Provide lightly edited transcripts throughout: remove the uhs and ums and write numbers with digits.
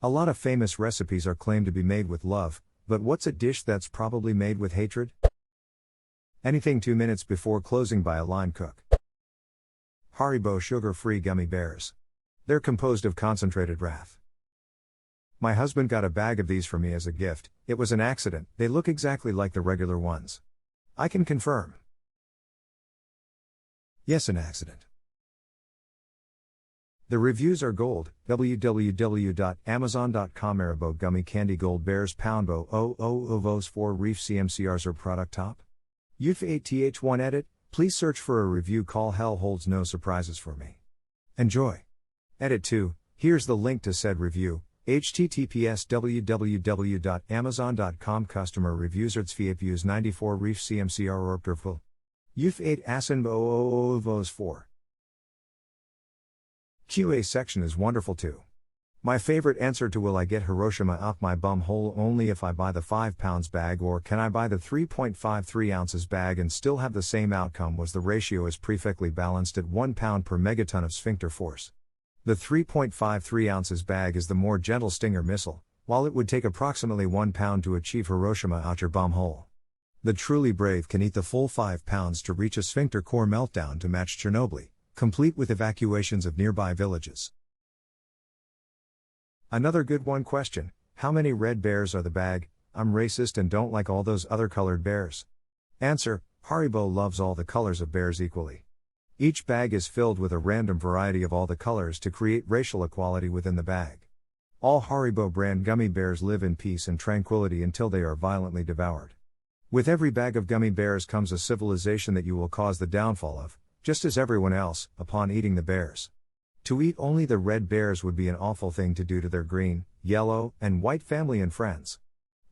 A lot of famous recipes are claimed to be made with love, but what's a dish that's probably made with hatred? Anything 2 minutes before closing by a line cook. Haribo sugar-free gummy bears. They're composed of concentrated wrath. My husband got a bag of these for me as a gift. It was an accident. They look exactly like the regular ones. I can confirm. Yes, an accident. The reviews are gold. www.amazon.com Haribo gummy candy gold bears poundbo 000 4 reef CMCRs or product top. UF8TH1 edit, please search for a review call hell holds no surprises for me. Enjoy. Edit 2, here's the link to said review, https www.amazon.com customer reviews views 94 reef CMCR or Pterful. UF8 asin 000 4. QA section is wonderful too. My favorite answer to will I get Hiroshima out my bum hole only if I buy the 5 pounds bag or can I buy the 3.53 ounces bag and still have the same outcome was the ratio is perfectly balanced at 1 pound per megaton of sphincter force. The 3.53 ounces bag is the more gentle Stinger missile, while it would take approximately 1 pound to achieve Hiroshima out your bum hole. The truly brave can eat the full 5 pounds to reach a sphincter core meltdown to match Chernobyl, complete with evacuations of nearby villages. Another good one question, how many red bears are the bag? I'm racist and don't like all those other colored bears. Answer, Haribo loves all the colors of bears equally. Each bag is filled with a random variety of all the colors to create racial equality within the bag. All Haribo brand gummy bears live in peace and tranquility until they are violently devoured. With every bag of gummy bears comes a civilization that you will cause the downfall of, just as everyone else, upon eating the bears. To eat only the red bears would be an awful thing to do to their green, yellow, and white family and friends.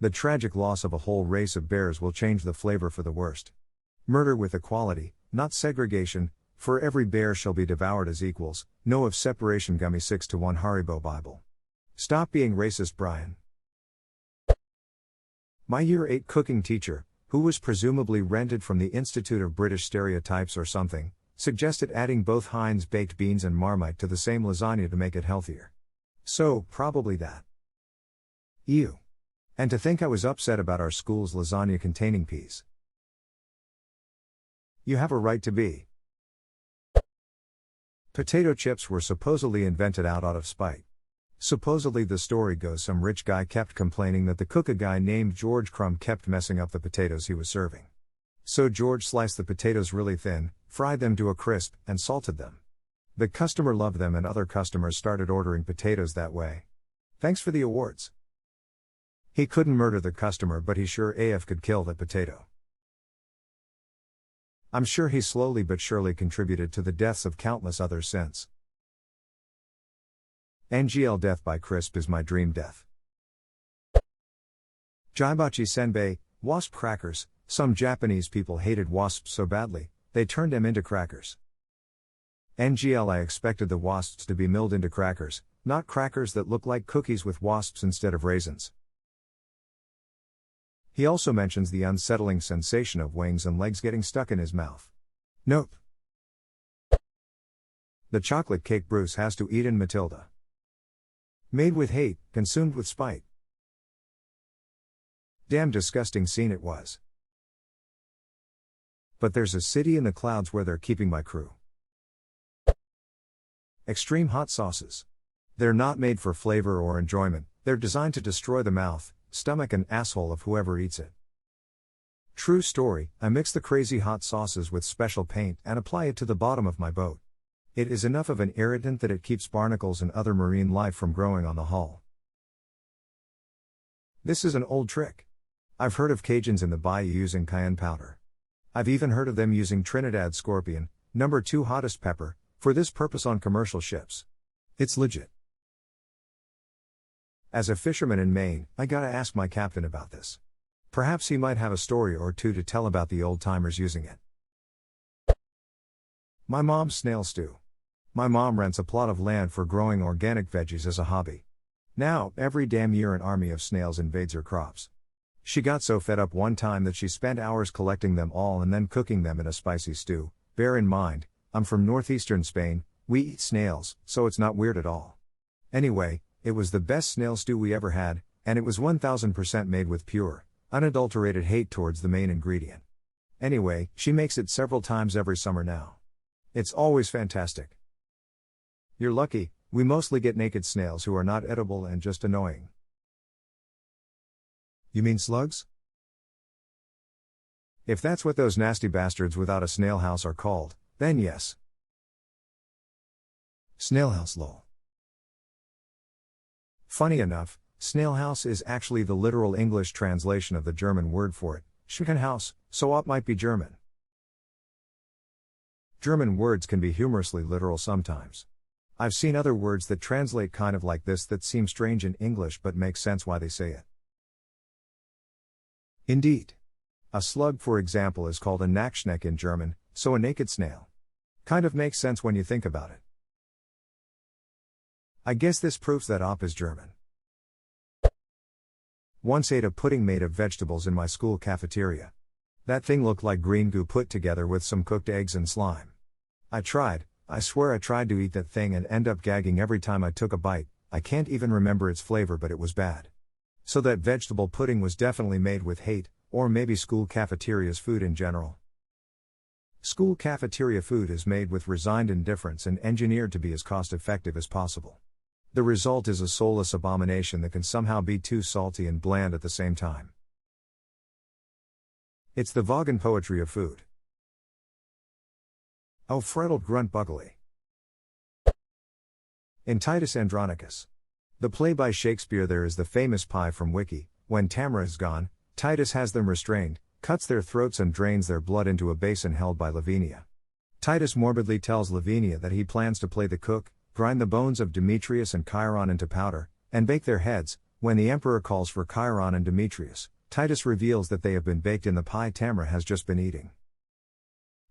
The tragic loss of a whole race of bears will change the flavor for the worst. Murder with equality, not segregation, for every bear shall be devoured as equals, no of separation gummy 6-1 Haribo Bible. Stop being racist, Brian. My year 8 cooking teacher, who was presumably rented from the Institute of British Stereotypes or something, suggested adding both Heinz baked beans and Marmite to the same lasagna to make it healthier. So, probably that. Ew. And to think I was upset about our school's lasagna containing peas. You have a right to be. Potato chips were supposedly invented out of spite. Supposedly the story goes some rich guy kept complaining that the cook a guy named George Crumb kept messing up the potatoes he was serving. So George sliced the potatoes really thin, fried them to a crisp, and salted them. The customer loved them and other customers started ordering potatoes that way. Thanks for the awards. He couldn't murder the customer but he sure AF could kill that potato. I'm sure he slowly but surely contributed to the deaths of countless others since. NGL death by crisp is my dream death. Jaibachi senbei, wasp crackers. Some Japanese people hated wasps so badly, they turned them into crackers. NGL I expected the wasps to be milled into crackers, not crackers that look like cookies with wasps instead of raisins. He also mentions the unsettling sensation of wings and legs getting stuck in his mouth. Nope. The chocolate cake Bruce has to eat in Matilda. Made with hate, consumed with spite. Damn disgusting scene it was. But there's a city in the clouds where they're keeping my crew. Extreme hot sauces. They're not made for flavor or enjoyment, they're designed to destroy the mouth, stomach and asshole of whoever eats it. True story, I mix the crazy hot sauces with special paint and apply it to the bottom of my boat. It is enough of an irritant that it keeps barnacles and other marine life from growing on the hull. This is an old trick. I've heard of Cajuns in the bayou using cayenne powder. I've even heard of them using Trinidad scorpion, number 2 hottest pepper, for this purpose on commercial ships. It's legit. As a fisherman in Maine, I gotta ask my captain about this. Perhaps he might have a story or two to tell about the old-timers using it. My mom's snail stew. My mom rents a plot of land for growing organic veggies as a hobby. Now, every damn year an army of snails invades her crops. She got so fed up one time that she spent hours collecting them all and then cooking them in a spicy stew. Bear in mind, I'm from northeastern Spain, we eat snails, so it's not weird at all. Anyway, It was the best snail stew we ever had, and it was 1000% made with pure, unadulterated hate towards the main ingredient. Anyway, she makes it several times every summer now. It's always fantastic. You're lucky, we mostly get naked snails who are not edible and just annoying. You mean slugs? If that's what those nasty bastards without a snail house are called, then yes. Snail house lol. Funny enough, snail house is actually the literal English translation of the German word for it, Schneckenhaus, so it might be German. German words can be humorously literal sometimes. I've seen other words that translate kind of like this that seem strange in English but make sense why they say it. Indeed. A slug, for example, is called a Nacktschneck in German, so a naked snail. Kind of makes sense when you think about it. I guess this proves that op is German. Once ate a pudding made of vegetables in my school cafeteria. That thing looked like green goo put together with some cooked eggs and slime. I swear I tried to eat that thing and end up gagging every time I took a bite. I can't even remember its flavor, but it was bad. So that vegetable pudding was definitely made with hate, or maybe school cafeteria's food in general. School cafeteria food is made with resigned indifference and engineered to be as cost-effective as possible. The result is a soulless abomination that can somehow be too salty and bland at the same time. It's the Vaughan poetry of food. Oh, freddled grunt buggily. In Titus Andronicus. The play by Shakespeare, there is the famous pie from Wiki. When Tamra is gone, Titus has them restrained, cuts their throats and drains their blood into a basin held by Lavinia. Titus morbidly tells Lavinia that he plans to play the cook, grind the bones of Demetrius and Chiron into powder, and bake their heads. When the emperor calls for Chiron and Demetrius, Titus reveals that they have been baked in the pie Tamra has just been eating.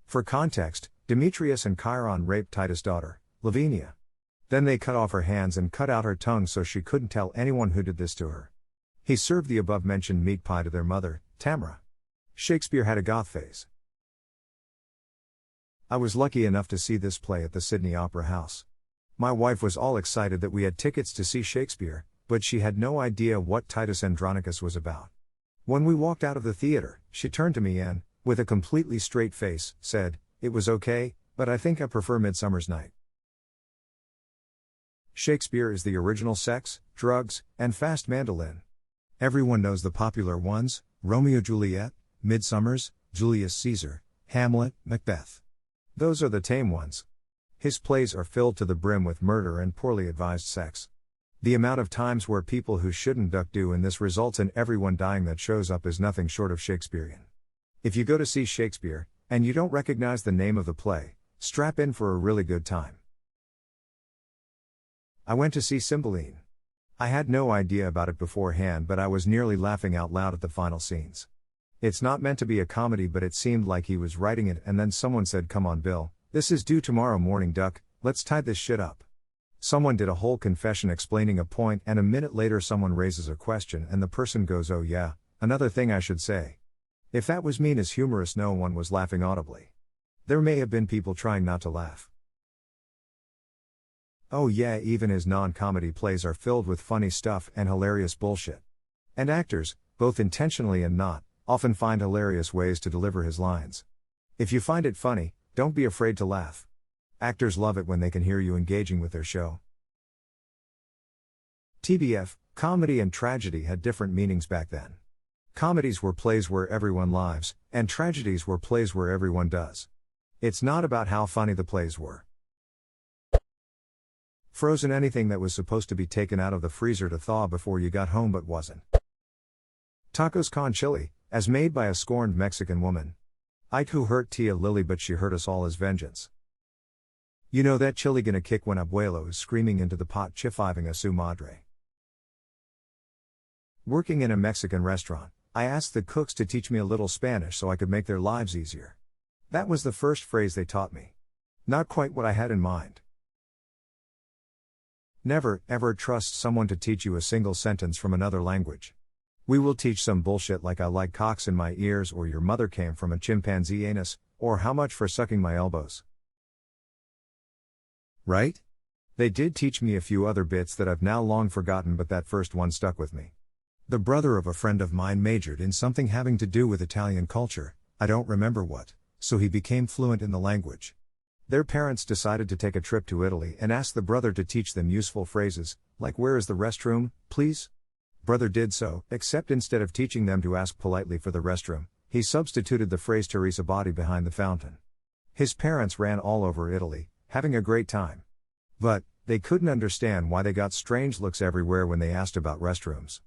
For context, Demetrius and Chiron raped Titus' daughter, Lavinia. Then they cut off her hands and cut out her tongue so she couldn't tell anyone who did this to her. He served the above-mentioned meat pie to their mother, Tamra. Shakespeare had a goth phase. I was lucky enough to see this play at the Sydney Opera House. My wife was all excited that we had tickets to see Shakespeare, but she had no idea what Titus Andronicus was about. When we walked out of the theater, she turned to me and, with a completely straight face, said, "It was okay, but I think I prefer Midsummer's Night." Shakespeare is the original sex, drugs, and fast mandolin. Everyone knows the popular ones: Romeo Juliet, Midsummer's, Julius Caesar, Hamlet, Macbeth. Those are the tame ones. His plays are filled to the brim with murder and poorly advised sex. The amount of times where people who shouldn't duck do and this results in everyone dying that shows up is nothing short of Shakespearean. If you go to see Shakespeare, and you don't recognize the name of the play, strap in for a really good time. I went to see Cymbeline. I had no idea about it beforehand, but I was nearly laughing out loud at the final scenes. It's not meant to be a comedy, but it seemed like he was writing it, and then someone said, "Come on Bill, this is due tomorrow morning, duck, let's tie this shit up." Someone did a whole confession explaining a point, and a minute later someone raises a question and the person goes, "Oh yeah, another thing I should say." If that was mean as humorous, no one was laughing audibly. There may have been people trying not to laugh. Oh yeah, even his non-comedy plays are filled with funny stuff and hilarious bullshit. And actors, both intentionally and not, often find hilarious ways to deliver his lines. If you find it funny, don't be afraid to laugh. Actors love it when they can hear you engaging with their show. TBF, comedy and tragedy had different meanings back then. Comedies were plays where everyone lives, and tragedies were plays where everyone does. It's not about how funny the plays were. Frozen, anything that was supposed to be taken out of the freezer to thaw before you got home but wasn't. Tacos con chili, as made by a scorned Mexican woman. Ike who hurt Tia Lily, but she hurt us all as vengeance. You know that chili gonna kick when abuelo is screaming into the pot chifiving a su madre. Working in a Mexican restaurant, I asked the cooks to teach me a little Spanish so I could make their lives easier. That was the first phrase they taught me. Not quite what I had in mind. Never, ever trust someone to teach you a single sentence from another language. We will teach some bullshit like "I like cocks in my ears," or "your mother came from a chimpanzee anus," or "how much for sucking my elbows." Right? They did teach me a few other bits that I've now long forgotten, but that first one stuck with me. The brother of a friend of mine majored in something having to do with Italian culture, I don't remember what, so he became fluent in the language. Their parents decided to take a trip to Italy and asked the brother to teach them useful phrases, like "Where is the restroom, please?" Brother did so, except instead of teaching them to ask politely for the restroom, he substituted the phrase "Teresa Botti behind the fountain." His parents ran all over Italy, having a great time. But they couldn't understand why they got strange looks everywhere when they asked about restrooms.